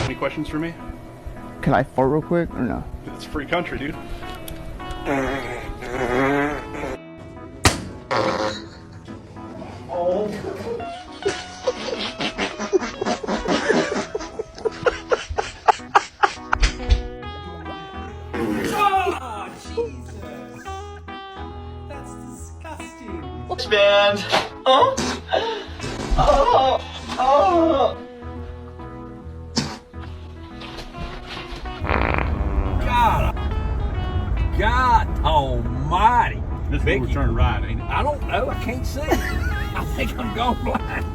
Any questions for me? Can I fart real quick or no? It's a free country, dude. Oh, Jesus! That's disgusting. Band. Oh. Oh. Oh. God almighty. This Vicky. will turn right, ain't it? I don't know. I can't see. I think I'm going blind.